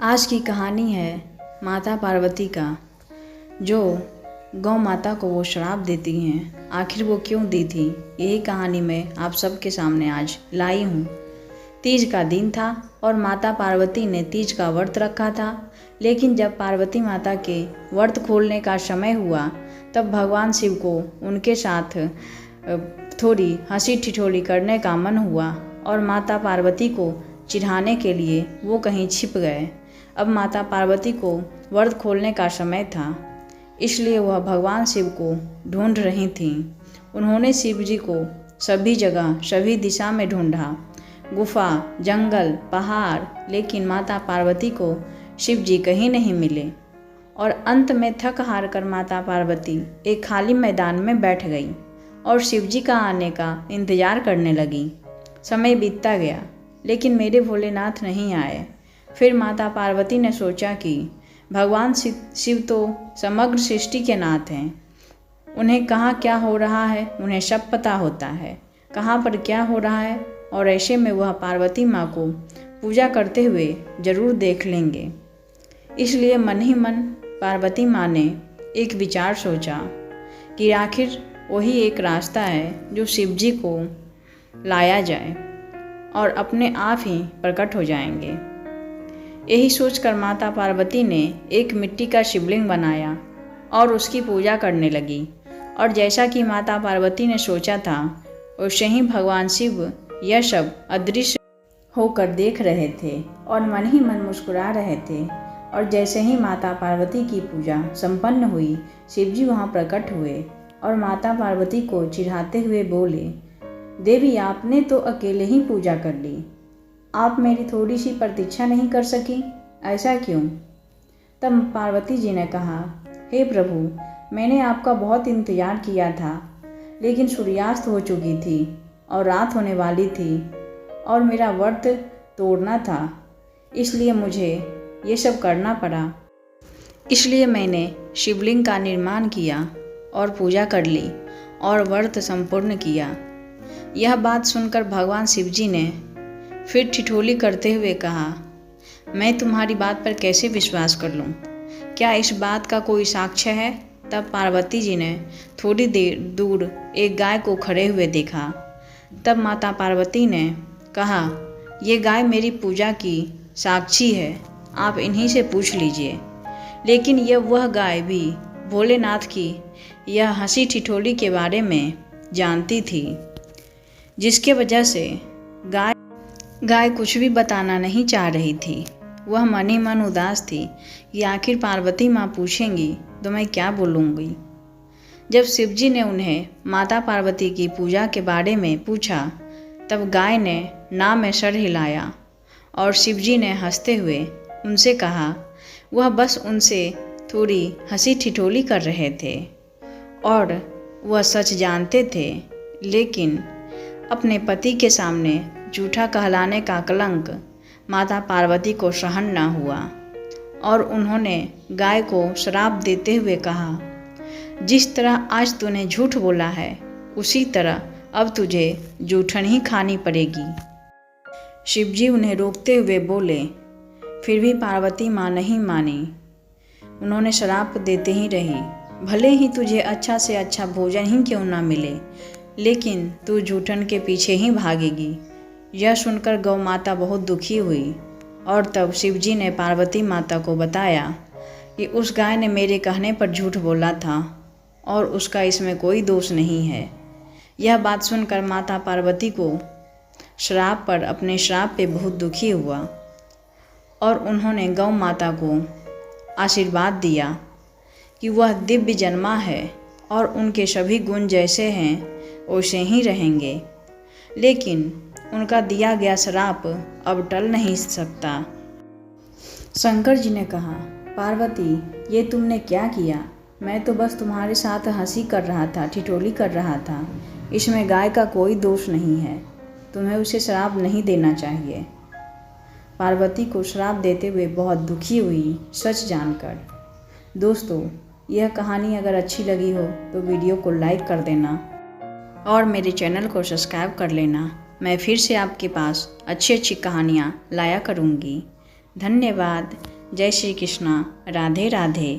आज की कहानी है माता पार्वती का, जो गौ माता को वो श्राप देती हैं। आखिर वो क्यों दी थी, यही कहानी मैं आप सबके सामने आज लाई हूँ। तीज का दिन था और माता पार्वती ने तीज का व्रत रखा था। लेकिन जब पार्वती माता के व्रत खोलने का समय हुआ तब भगवान शिव को उनके साथ थोड़ी हंसी ठिठोली करने का मन हुआ और माता पार्वती को चिढ़ाने के लिए वो कहीं छिप गए। अब माता पार्वती को व्रत खोलने का समय था, इसलिए वह भगवान शिव को ढूंढ रही थीं। उन्होंने शिव जी को सभी जगह सभी दिशा में ढूंढा, गुफा, जंगल, पहाड़, लेकिन माता पार्वती को शिव जी कहीं नहीं मिले। और अंत में थक हार कर माता पार्वती एक खाली मैदान में बैठ गई और शिव जी का आने का इंतज़ार करने लगी। समय बीतता गया लेकिन मेरे भोलेनाथ नहीं आए। फिर माता पार्वती ने सोचा कि भगवान शिव तो समग्र सृष्टि के नाथ हैं, उन्हें कहाँ क्या हो रहा है उन्हें सब पता होता है, कहाँ पर क्या हो रहा है, और ऐसे में वह पार्वती माँ को पूजा करते हुए ज़रूर देख लेंगे। इसलिए मन ही मन पार्वती माँ ने एक विचार सोचा कि आखिर वही एक रास्ता है जो शिव जी को लाया जाए और अपने आप ही प्रकट हो जाएंगे। यही सोचकर माता पार्वती ने एक मिट्टी का शिवलिंग बनाया और उसकी पूजा करने लगी। और जैसा कि माता पार्वती ने सोचा था वैसे ही भगवान शिव यह सब अदृश्य होकर देख रहे थे और मन ही मन मुस्कुरा रहे थे। और जैसे ही माता पार्वती की पूजा संपन्न हुई, शिवजी वहाँ प्रकट हुए और माता पार्वती को चिढ़ाते हुए बोले, देवी आपने तो अकेले ही पूजा कर ली, आप मेरी थोड़ी सी प्रतीक्षा नहीं कर सकी, ऐसा क्यों? तब पार्वती जी ने कहा, हे प्रभु, मैंने आपका बहुत इंतज़ार किया था, लेकिन सूर्यास्त हो चुकी थी और रात होने वाली थी और मेरा व्रत तोड़ना था, इसलिए मुझे ये सब करना पड़ा। इसलिए मैंने शिवलिंग का निर्माण किया और पूजा कर ली और व्रत संपूर्ण किया। यह बात सुनकर भगवान शिवजी ने फिर ठिठोली करते हुए कहा, मैं तुम्हारी बात पर कैसे विश्वास कर लूं? क्या इस बात का कोई साक्ष्य है? तब पार्वती जी ने थोड़ी देर दूर एक गाय को खड़े हुए देखा। तब माता पार्वती ने कहा, ये गाय मेरी पूजा की साक्षी है, आप इन्हीं से पूछ लीजिए। लेकिन यह वह गाय भी भोलेनाथ की यह हंसी ठिठोली के बारे में जानती थी, जिसके वजह से गाय कुछ भी बताना नहीं चाह रही थी। वह मन ही मन उदास थी कि आखिर पार्वती माँ पूछेंगी तो मैं क्या बोलूँगी। जब शिवजी ने उन्हें माता पार्वती की पूजा के बारे में पूछा तब गाय ने ना में सर हिलाया और शिवजी ने हंसते हुए उनसे कहा, वह बस उनसे थोड़ी हंसी ठिठोली कर रहे थे और वह सच जानते थे, लेकिन अपने पति के सामने झूठा कहलाने का कलंक माता पार्वती को सहन न हुआ और उन्होंने गाय को श्राप देते हुए कहा, जिस तरह आज तूने झूठ बोला है उसी तरह अब तुझे जूठन ही खानी पड़ेगी। शिवजी उन्हें रोकते हुए बोले, फिर भी पार्वती माँ नहीं मानी। उन्होंने श्राप देते ही रही, भले ही तुझे अच्छा से अच्छा भोजन ही क्यों ना मिले, लेकिन तू जूठन के पीछे ही भागेगी। यह सुनकर गौ माता बहुत दुखी हुई और तब शिवजी ने पार्वती माता को बताया कि उस गाय ने मेरे कहने पर झूठ बोला था और उसका इसमें कोई दोष नहीं है। यह बात सुनकर माता पार्वती को श्राप पर अपने श्राप पे बहुत दुखी हुआ और उन्होंने गौ माता को आशीर्वाद दिया कि वह दिव्य जन्मा है और उनके सभी गुण जैसे हैं वैसे ही रहेंगे, लेकिन उनका दिया गया श्राप अब टल नहीं सकता। शंकर जी ने कहा, पार्वती ये तुमने क्या किया? मैं तो बस तुम्हारे साथ हंसी कर रहा था, ठिठोली कर रहा था, इसमें गाय का कोई दोष नहीं है, तुम्हें उसे श्राप नहीं देना चाहिए। पार्वती को श्राप देते हुए बहुत दुखी हुई सच जानकर। दोस्तों, यह कहानी अगर अच्छी लगी हो तो वीडियो को लाइक कर देना और मेरे चैनल को सब्सक्राइब कर लेना। मैं फिर से आपके पास अच्छी अच्छी कहानियाँ लाया करूँगी। धन्यवाद। जय श्री कृष्णा। राधे राधे।